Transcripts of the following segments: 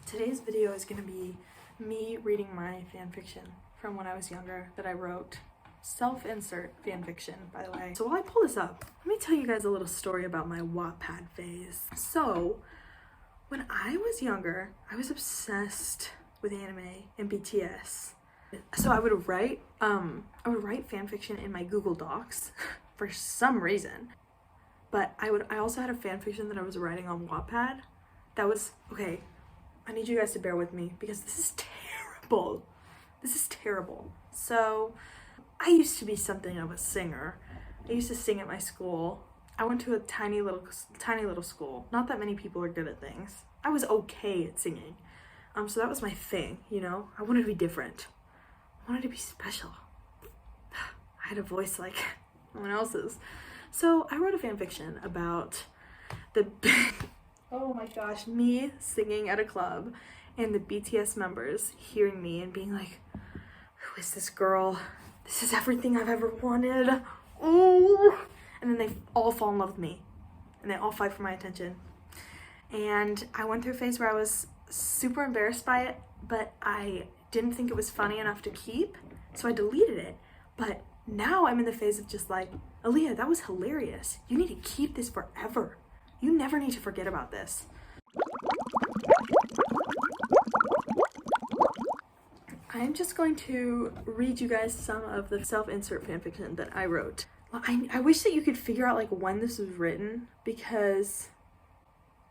Today's video is going to be me reading my fan fiction from when I was younger that I wrote. Self-insert fan fiction, by the way. So while I pull this up, let me tell you guys a little story about my Wattpad phase. So when I was younger, I was obsessed with anime and BTS. So I would write fan fiction in my Google Docs for some reason. But I also had a fan fiction that I was writing on Wattpad. That was, okay, I need you guys to bear with me because this is terrible. This is terrible. So I used to be something of a singer. I used to sing at my school. I went to a tiny little school. Not that many people are good at things. I was okay at singing. So that was my thing, you know? I wanted to be different. I wanted to be special. I had a voice like no one else's. So I wrote a fan fiction about oh my gosh, me singing at a club and the BTS members hearing me and being like, who is this girl? This is everything I've ever wanted. Oh, and then they all fall in love with me and they all fight for my attention. And I went through a phase where I was super embarrassed by it, but I didn't think it was funny enough to keep, so I deleted it. But now I'm in the phase of just like, Aaliyah, that was hilarious. You need to keep this forever. You never need to forget about this. I'm just going to read you guys some of the self-insert fanfiction that I wrote. I wish that you could figure out like when this was written, because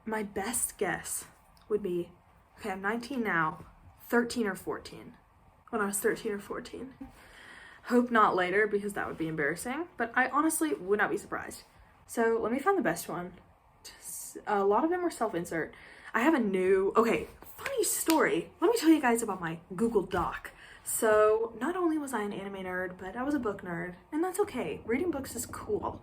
my best guess would be, okay, I'm 19 now, 13 or 14. When I was 13 or 14. Hope not later, because that would be embarrassing, but I honestly would not be surprised. So let me find the best one. A lot of them were self-insert. I have a new, okay, funny story. Let me tell you guys about my Google Doc. So not only was I an anime nerd, but I was a book nerd, and that's okay. Reading books is cool.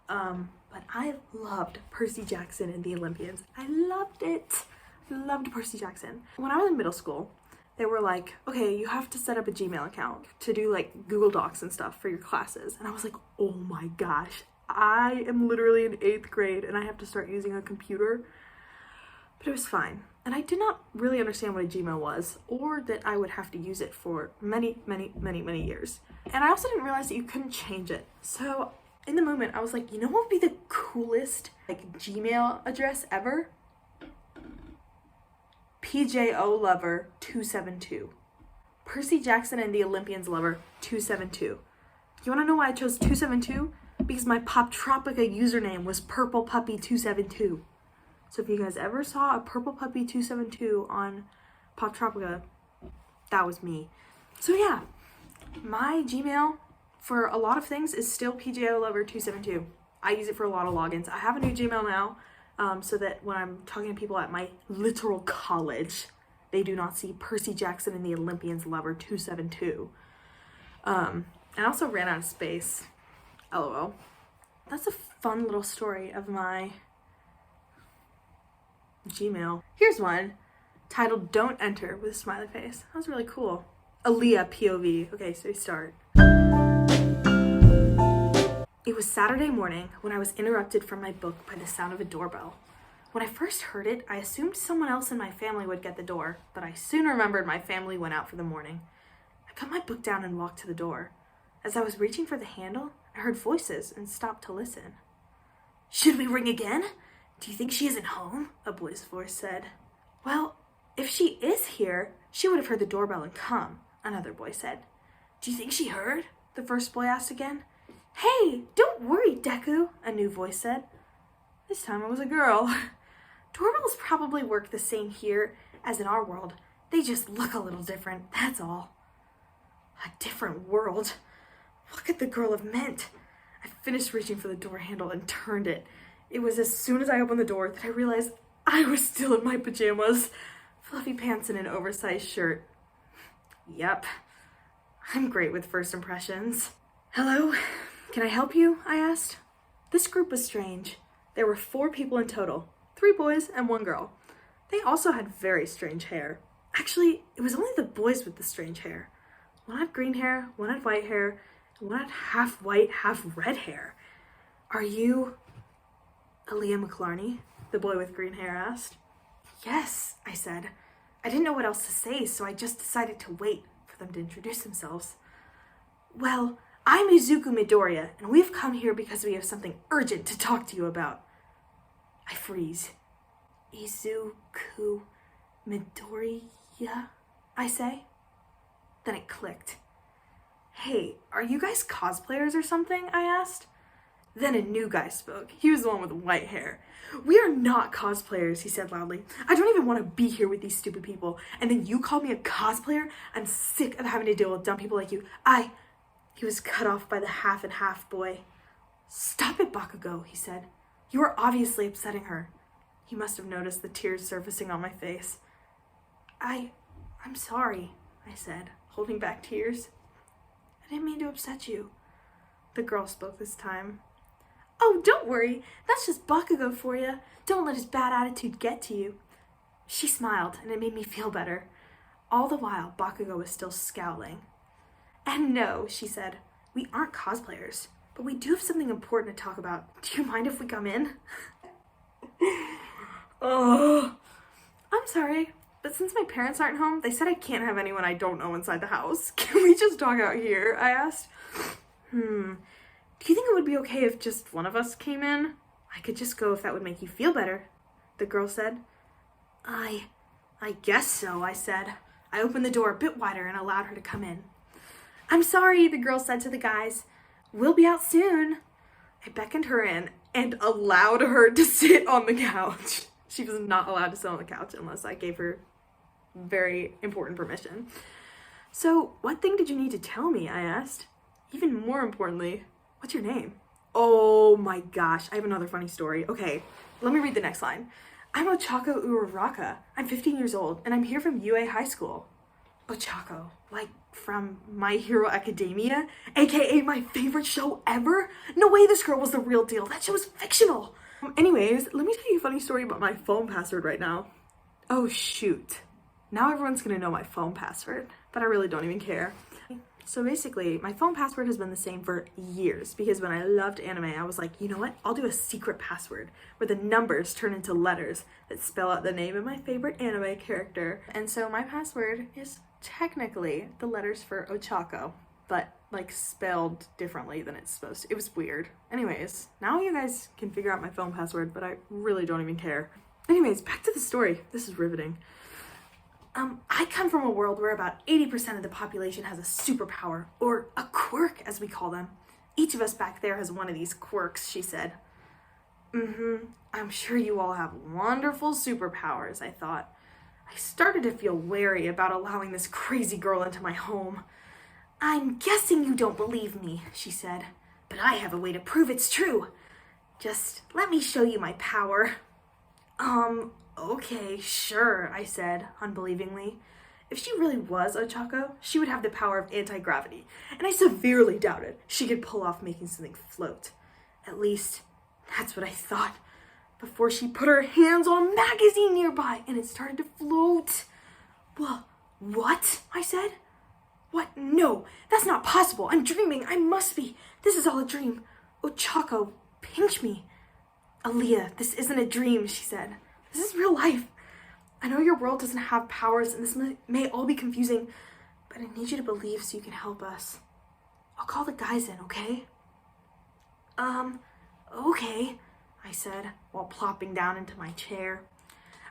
But I loved Percy Jackson and the Olympians. I loved it. Loved Percy Jackson. When I was in middle school, they were like, okay, you have to set up a Gmail account to do like Google Docs and stuff for your classes. And I was like, oh my gosh, I am literally in 8th grade and I have to start using a computer. But it was fine. And I did not really understand what a Gmail was, or that I would have to use it for many years. And I also didn't realize that you couldn't change it. So in the moment, I was like, you know what would be the coolest like Gmail address ever? PJO Lover 272. Percy Jackson and the Olympians Lover 272. You want to know why I chose 272? Because my Poptropica username was Purple Puppy 272. So if you guys ever saw a Purple Puppy 272 on Poptropica, that was me. So yeah, my Gmail for a lot of things is still PJO Lover 272. I use it for a lot of logins. I have a new Gmail now. So that when I'm talking to people at my literal college, they do not see Percy Jackson and the Olympians Lover 272. I also ran out of space. LOL. That's a fun little story of my Gmail. Here's one titled Don't Enter with a smiley face. That was really cool. Aaliyah POV. Okay, so we start. It was Saturday morning when I was interrupted from my book by the sound of a doorbell. When I first heard it, I assumed someone else in my family would get the door, but I soon remembered my family went out for the morning. I put my book down and walked to the door. As I was reaching for the handle, I heard voices and stopped to listen. Should we ring again? Do you think she isn't home? A boy's voice said. Well, if she is here, she would have heard the doorbell and come, another boy said. Do you think she heard? The first boy asked again. Hey, don't worry, Deku, a new voice said. This time it was a girl. Doorbells probably work the same here as in our world. They just look a little different, that's all. A different world? What could the girl have meant? I finished reaching for the door handle and turned it. It was as soon as I opened the door that I realized I was still in my pajamas, fluffy pants and an oversized shirt. Yep, I'm great with first impressions. Hello? Can I help you? I asked. This group was strange. There were 4 people in total, 3 boys and 1 girl. They also had very strange hair. Actually, it was only the boys with the strange hair. One had green hair, one had white hair, and one had half white, half red hair. Are you Aaliyah McClarney? The boy with green hair asked. Yes, I said. I didn't know what else to say, so I just decided to wait for them to introduce themselves. Well, I'm Izuku Midoriya, and we've come here because we have something urgent to talk to you about. I freeze. Izuku Midoriya, I say. Then it clicked. Hey, are you guys cosplayers or something? I asked. Then a new guy spoke. He was the one with the white hair. We are not cosplayers, he said loudly. I don't even want to be here with these stupid people. And then you called me a cosplayer? I'm sick of having to deal with dumb people like you. He was cut off by the half and half boy. Stop it, Bakugo, he said. You are obviously upsetting her. He must have noticed the tears surfacing on my face. I'm sorry, I said, holding back tears. I didn't mean to upset you. The girl spoke this time. Oh, don't worry. That's just Bakugo for you. Don't let his bad attitude get to you. She smiled, and it made me feel better. All the while, Bakugo was still scowling. And no, she said, we aren't cosplayers, but we do have something important to talk about. Do you mind if we come in? Oh, I'm sorry, but since my parents aren't home, they said I can't have anyone I don't know inside the house. Can we just talk out here? I asked. Do you think it would be okay if just one of us came in? I could just go if that would make you feel better, the girl said. I guess so, I said. I opened the door a bit wider and allowed her to come in. I'm sorry, the girl said to the guys. We'll be out soon. I beckoned her in and allowed her to sit on the couch. She was not allowed to sit on the couch unless I gave her very important permission. So, what thing did you need to tell me? I asked. Even more importantly, what's your name? Oh my gosh, I have another funny story. Okay, let me read the next line. I'm Ochako Uraraka. I'm 15 years old, and I'm here from UA High School. Ochako, like from My Hero Academia, aka my favorite show ever? No way this girl was the real deal. That show was fictional. Anyways, let me tell you a funny story about my phone password right now. Oh shoot. Now everyone's gonna know my phone password, but I really don't even care. So basically, my phone password has been the same for years because when I loved anime, I was like, you know what? I'll do a secret password where the numbers turn into letters that spell out the name of my favorite anime character. And so my password is technically the letters for Ochako, but like spelled differently than it's supposed to. It was weird. Anyways, now you guys can figure out my phone password, but I really don't even care. Anyways, back to the story. This is riveting. I come from a world where about 80% of the population has a superpower, or a quirk as we call them. Each of us back there has one of these quirks, she said. I'm sure you all have wonderful superpowers, I thought. I started to feel wary about allowing this crazy girl into my home. I'm guessing you don't believe me, she said, but I have a way to prove it's true. Just let me show you my power. Okay, sure, I said, unbelievingly. If she really was Ochako, she would have the power of anti-gravity, and I severely doubted she could pull off making something float. At least, that's what I thought, before she put her hands on a magazine nearby, and it started to float. Well, what? I said. What? No, that's not possible. I'm dreaming. I must be. This is all a dream. Ochako, pinch me. Aaliyah, this isn't a dream, she said. This is real life. I know your world doesn't have powers and this may all be confusing, but I need you to believe so you can help us. I'll call the guys in, okay? Okay, I said while plopping down into my chair.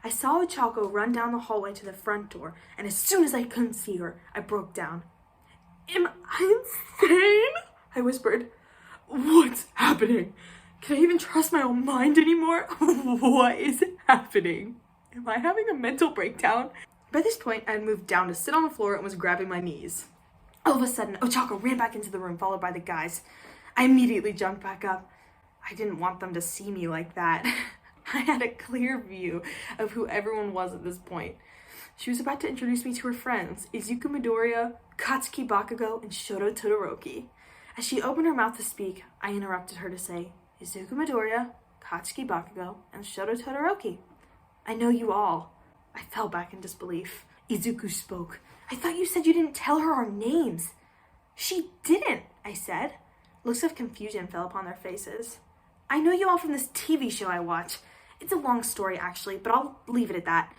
I saw Ochako run down the hallway to the front door, and as soon as I couldn't see her, I broke down. Am I insane? I whispered. What's happening? Can I even trust my own mind anymore? What is happening? Am I having a mental breakdown? By this point, I had moved down to sit on the floor and was grabbing my knees. All of a sudden, Ochako ran back into the room, followed by the guys. I immediately jumped back up. I didn't want them to see me like that. I had a clear view of who everyone was at this point. She was about to introduce me to her friends, Izuku Midoriya, Katsuki Bakugo, and Shoto Todoroki. As she opened her mouth to speak, I interrupted her to say, Izuku Midoriya, Katsuki Bakugo, and Shoto Todoroki. I know you all. I fell back in disbelief. Izuku spoke. I thought you said you didn't tell her our names. She didn't, I said. Looks of confusion fell upon their faces. I know you all from this TV show I watch. It's a long story, actually, but I'll leave it at that.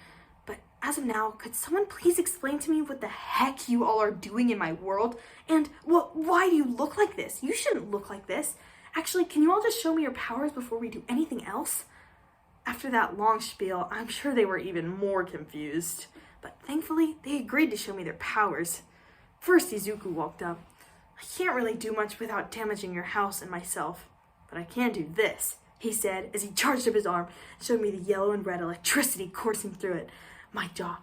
But as of now, could someone please explain to me what the heck you all are doing in my world? And why do you look like this? You shouldn't look like this. Actually, can you all just show me your powers before we do anything else? After that long spiel, I'm sure they were even more confused. But thankfully, they agreed to show me their powers. First, Izuku walked up. I can't really do much without damaging your house and myself, but I can do this, he said as he charged up his arm and showed me the yellow and red electricity coursing through it. My jaw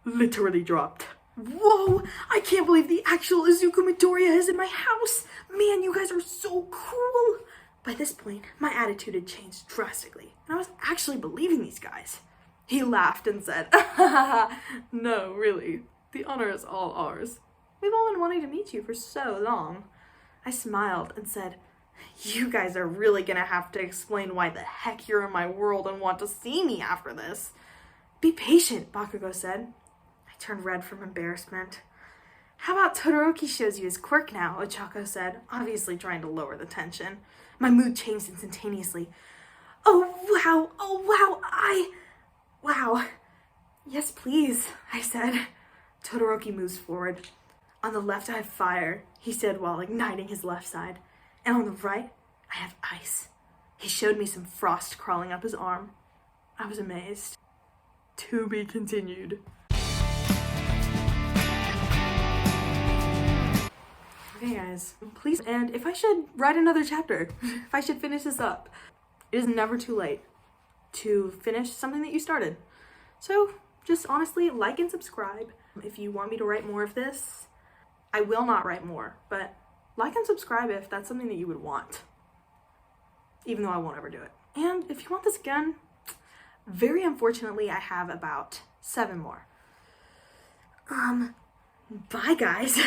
literally dropped. Whoa! I can't believe the actual Izuku Midoriya is in my house! Man, you guys are so cool! By this point, my attitude had changed drastically, and I was actually believing these guys. He laughed and said, No, really. The honor is all ours. We've all been wanting to meet you for so long. I smiled and said, You guys are really gonna have to explain why the heck you're in my world and want to see me after this. Be patient, Bakugo said. I turned red from embarrassment. How about Todoroki shows you his quirk now, Ochako said, obviously trying to lower the tension. My mood changed instantaneously. Oh wow, wow. Yes, please, I said. Todoroki moves forward. On the left, I have fire, he said while igniting his left side. And on the right, I have ice. He showed me some frost crawling up his arm. I was amazed. To be continued. Okay, guys, please, and if I should write another chapter, if I should finish this up, it is never too late to finish something that you started. So just honestly, like and subscribe. If you want me to write more of this, I will not write more, but like and subscribe if that's something that you would want, even though I won't ever do it. And if you want this again, very unfortunately, I have about 7 more. Bye guys.